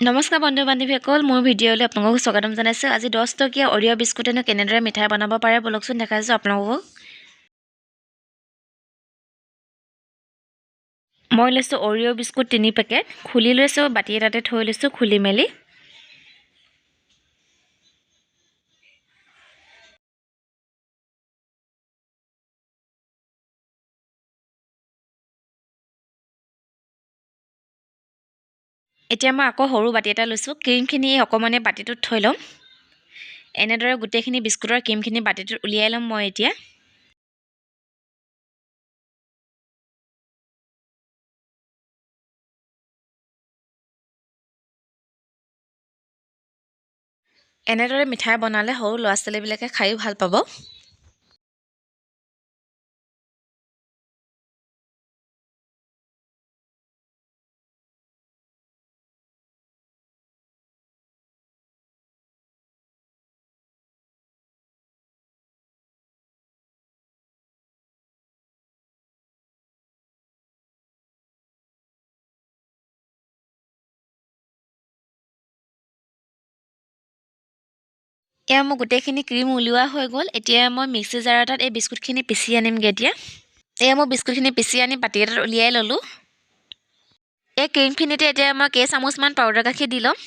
নমস্কাৰ বন্ধু বান্ধৱীসকল মোৰ ভিডিঅ'লৈ আপোনালোকক স্বাগতম জনাইছোঁ। আজি 10 টকীয়া অৰিঅ' বিস্কুটেনো কেনেদৰে মিঠাই বনাব পাৰে বলকচোন দেখাইছোঁ আপোনালোকক। মই লৈছোঁ অৰিঅ' বিস্কুট 3 পেকেট, খুলি লৈছোঁ, বাটি এটাতে থৈ লৈছোঁ খুলি মেলি। এতিয়া মই আকৌ সৰু বাটি এটা লৈছোঁ, ক্ৰীমখিনি অকণমানে বাটিটোত থৈ ল'ম। এনেদৰে গোটেইখিনি বিস্কুটৰ ক্ৰীমখিনি বাটিটোত উলিয়াই ল'ম মই এতিয়া। এনেদৰে মিঠাই বনালে সৰু ল'ৰা ছোৱালীবিলাকে খায়ো ভাল পাব। এয়া মোৰ গোটেইখিনি ক্ৰীম উলিওৱা হৈ গ'ল। এতিয়া মই মিক্সি জাৰ এটাত এই বিস্কুটখিনি পিচি আনিমগৈ এতিয়া। এয়া মই বিস্কুটখিনি পিচি আনি বাটি এটাত উলিয়াই ল'লোঁ। এই ক্ৰীমখিনিতে এতিয়া মই কেইচামুচমান পাউডাৰ গাখীৰ দি ল'ম।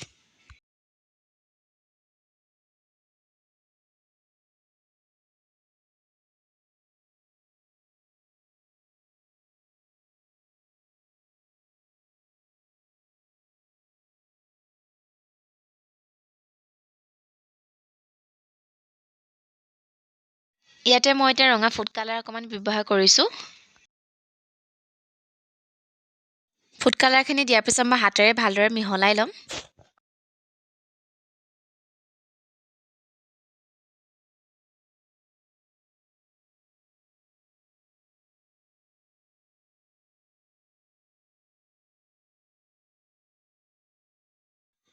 ইয়াতে মই এতিয়া ৰঙা ফুড কালাৰ অকণমান ব্যৱহাৰ কৰিছোঁ। ফুড কালাৰখিনি দিয়াৰ পিছত মই হাতেৰে ভালদৰে মিহলাই ল'ম।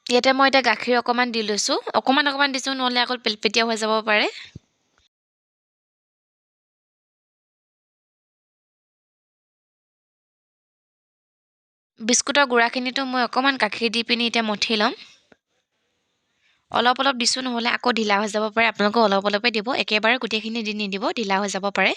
ইয়াতে মই এতিয়া গাখীৰ অকণমান দি লৈছোঁ। অকণমান দিছোঁ, নহ'লে আকৌ পেলপেটীয়া হৈ যাব পাৰে। বিস্কুটৰ গুড়াখিনিতো মই অকণমান গাখীৰ দি পিনি এতিয়া মঠি ল'ম। অলপ দিছোঁ, নহ'লে আকৌ ঢিলা হৈ যাব পাৰে। আপোনালোকে অলপে দিব, একেবাৰে গোটেইখিনি দি নিদিব, ঢিলা হৈ যাব পাৰে।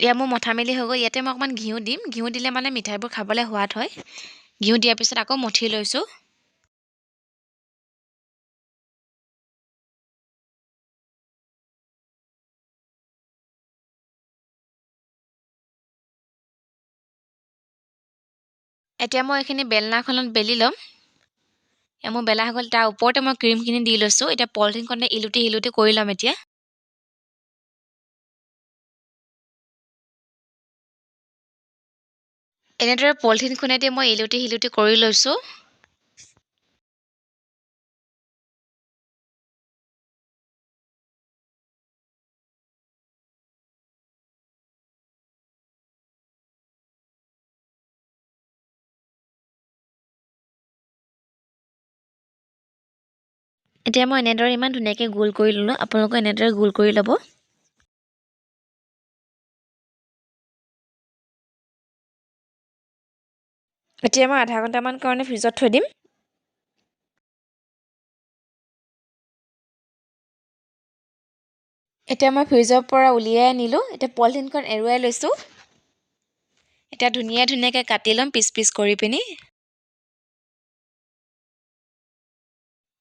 এয়া মোৰ মঠা মেলি হৈ গ'ল। ইয়াতে মই অকণমান ঘিউ দিম। ঘিউ দিলে মানে মিঠাইবোৰ খাবলৈ সোৱাদ হয়। ঘিউ দিয়াৰ পিছত আকৌ মঠি লৈছোঁ। এতিয়া মই এইখিনি বেলনাখনত বেলি ল'ম। মোৰ বেলা হৈ গ'ল। তাৰ ওপৰতে মই ক্ৰীমখিনি দি লৈছোঁ। এতিয়া পলিথিনখনে ইলুটি কৰি ল'ম এতিয়া। এনেদৰে পলিথিনখনেদি মই ইলুটি কৰি লৈছোঁ। এতিয়া মই এনেদৰে ইমান ধুনীয়াকৈ গোল কৰি ল'লোঁ। আপোনালোকে এনেদৰে গোল কৰি ল'ব। এতিয়া মই আধা ঘণ্টামান কাৰণে ফ্ৰিজত থৈ দিম। এতিয়া মই ফ্ৰিজৰ পৰা উলিয়াই আনিলোঁ। এতিয়া পলিথিনখন এৰুৱাই লৈছোঁ। এতিয়া ধুনীয়াকৈ কাটি ল'ম পিচ কৰি পিনি।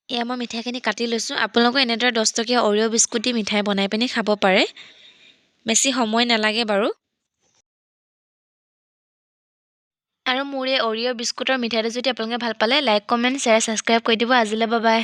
এয়া মই মিঠাইখিনি কাটি লৈছোঁ। আপোনালোকে এনেদৰে 10 টকীয়া অৰিঅ' বিস্কুট দি মিঠাই বনাই পিনি খাব পাৰে। বেছি সময় নালাগে বাৰু। আৰু মোৰ এই অৰিঅ' বিস্কুটৰ মিঠাইটো যদি আপোনালোকে ভাল পালে, লাইক, কমেণ্ট, শ্বেয়াৰ, ছাবস্ক্ৰাইব কৰি দিব। আজিলৈ বাই বাই।